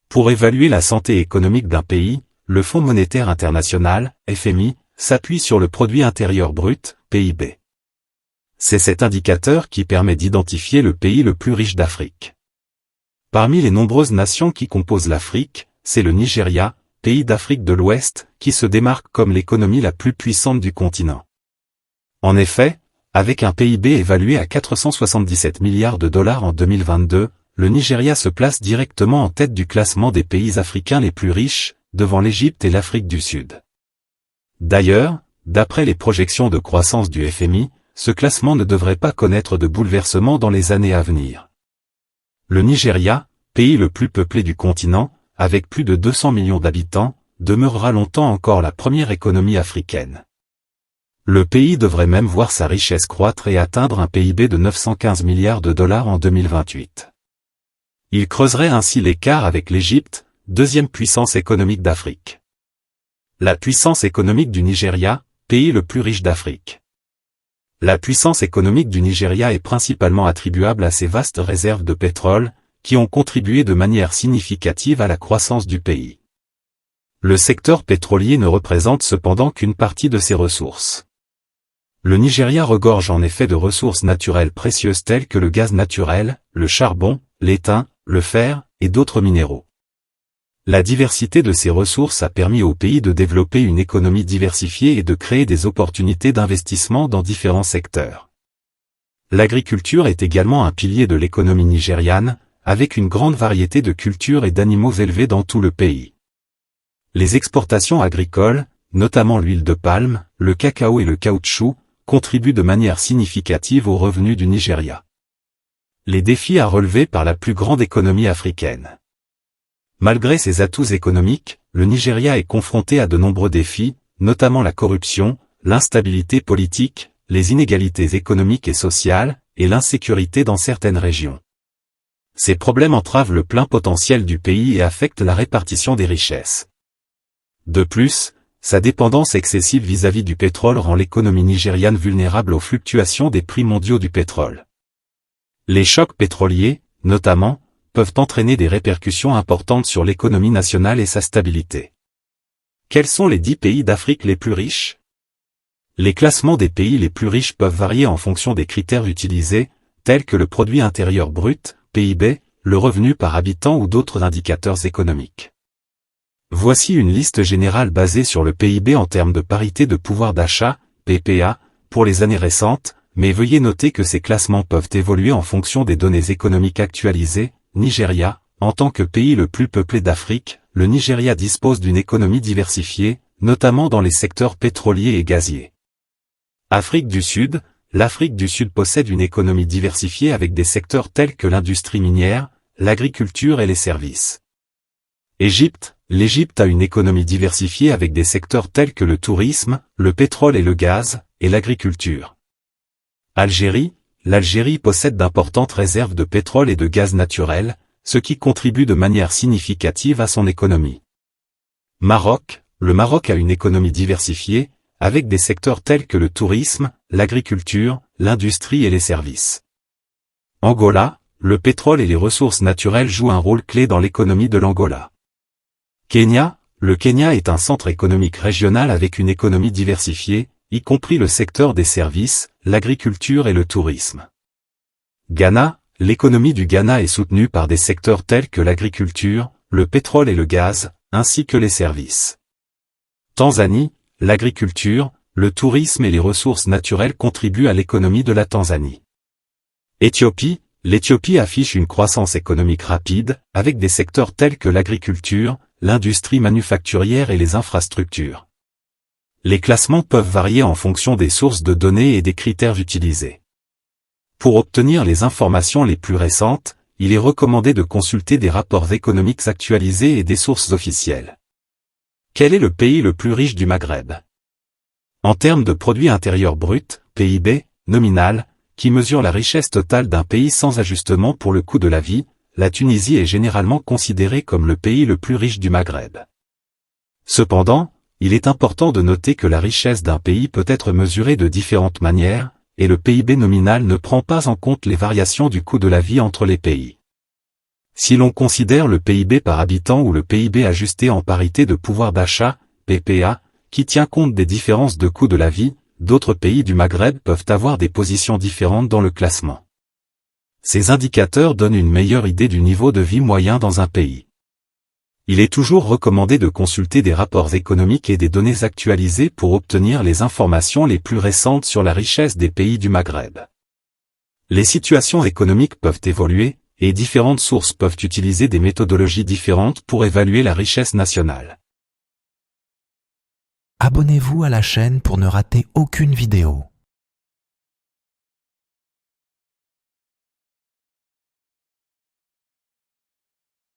Pour évaluer la santé économique d'un pays, le Fonds monétaire international, FMI, s'appuie sur le produit intérieur brut, PIB. C'est cet indicateur qui permet d'identifier le pays le plus riche d'Afrique. Parmi les nombreuses nations qui composent l'Afrique, c'est le Nigeria, pays d'Afrique de l'Ouest, qui se démarque comme l'économie la plus puissante du continent. En effet, avec un PIB évalué à 477 milliards de dollars en 2022, le Nigeria se place directement en tête du classement des pays africains les plus riches, devant l'Égypte et l'Afrique du Sud. D'ailleurs, d'après les projections de croissance du FMI, ce classement ne devrait pas connaître de bouleversement dans les années à venir. Le Nigeria, pays le plus peuplé du continent, avec plus de 200 millions d'habitants, demeurera longtemps encore la première économie africaine. Le pays devrait même voir sa richesse croître et atteindre un PIB de 915 milliards de dollars en 2028. Il creuserait ainsi l'écart avec l'Égypte, deuxième puissance économique d'Afrique. La puissance économique du Nigeria, pays le plus riche d'Afrique. La puissance économique du Nigeria est principalement attribuable à ses vastes réserves de pétrole, qui ont contribué de manière significative à la croissance du pays. Le secteur pétrolier ne représente cependant qu'une partie de ses ressources. Le Nigeria regorge en effet de ressources naturelles précieuses telles que le gaz naturel, le charbon, l'étain, le fer, et d'autres minéraux. La diversité de ces ressources a permis au pays de développer une économie diversifiée et de créer des opportunités d'investissement dans différents secteurs. L'agriculture est également un pilier de l'économie nigériane, avec une grande variété de cultures et d'animaux élevés dans tout le pays. Les exportations agricoles, notamment l'huile de palme, le cacao et le caoutchouc, contribuent de manière significative aux revenus du Nigeria. Les défis à relever par la plus grande économie africaine. Malgré ses atouts économiques, le Nigeria est confronté à de nombreux défis, notamment la corruption, l'instabilité politique, les inégalités économiques et sociales, et l'insécurité dans certaines régions. Ces problèmes entravent le plein potentiel du pays et affectent la répartition des richesses. De plus, sa dépendance excessive vis-à-vis du pétrole rend l'économie nigériane vulnérable aux fluctuations des prix mondiaux du pétrole. Les chocs pétroliers, notamment, peuvent entraîner des répercussions importantes sur l'économie nationale et sa stabilité. Quels sont les 10 pays d'Afrique les plus riches? Les classements des pays les plus riches peuvent varier en fonction des critères utilisés, tels que le produit intérieur brut, PIB, le revenu par habitant ou d'autres indicateurs économiques. Voici une liste générale basée sur le PIB en termes de parité de pouvoir d'achat, PPA, pour les années récentes, mais veuillez noter que ces classements peuvent évoluer en fonction des données économiques actualisées. Nigeria, en tant que pays le plus peuplé d'Afrique, le Nigeria dispose d'une économie diversifiée, notamment dans les secteurs pétroliers et gaziers. Afrique du Sud, l'Afrique du Sud possède une économie diversifiée avec des secteurs tels que l'industrie minière, l'agriculture et les services. Égypte, l'Égypte a une économie diversifiée avec des secteurs tels que le tourisme, le pétrole et le gaz, et l'agriculture. Algérie, l'Algérie possède d'importantes réserves de pétrole et de gaz naturel, ce qui contribue de manière significative à son économie. Maroc, le Maroc a une économie diversifiée, avec des secteurs tels que le tourisme, l'agriculture, l'industrie et les services. Angola, le pétrole et les ressources naturelles jouent un rôle clé dans l'économie de l'Angola. Kenya, le Kenya est un centre économique régional avec une économie diversifiée, y compris le secteur des services, l'agriculture et le tourisme. Ghana, l'économie du Ghana est soutenue par des secteurs tels que l'agriculture, le pétrole et le gaz, ainsi que les services. Tanzanie, l'agriculture, le tourisme et les ressources naturelles contribuent à l'économie de la Tanzanie. Éthiopie, l'Éthiopie affiche une croissance économique rapide, avec des secteurs tels que l'agriculture, l'industrie manufacturière et les infrastructures. Les classements peuvent varier en fonction des sources de données et des critères utilisés. Pour obtenir les informations les plus récentes, il est recommandé de consulter des rapports économiques actualisés et des sources officielles. Quel est le pays le plus riche du Maghreb? En termes de produit intérieur brut, PIB, nominal, qui mesure la richesse totale d'un pays sans ajustement pour le coût de la vie, la Tunisie est généralement considérée comme le pays le plus riche du Maghreb. Cependant, il est important de noter que la richesse d'un pays peut être mesurée de différentes manières, et le PIB nominal ne prend pas en compte les variations du coût de la vie entre les pays. Si l'on considère le PIB par habitant ou le PIB ajusté en parité de pouvoir d'achat, PPA, qui tient compte des différences de coût de la vie, d'autres pays du Maghreb peuvent avoir des positions différentes dans le classement. Ces indicateurs donnent une meilleure idée du niveau de vie moyen dans un pays. Il est toujours recommandé de consulter des rapports économiques et des données actualisées pour obtenir les informations les plus récentes sur la richesse des pays du Maghreb. Les situations économiques peuvent évoluer, et différentes sources peuvent utiliser des méthodologies différentes pour évaluer la richesse nationale. Abonnez-vous à la chaîne pour ne rater aucune vidéo.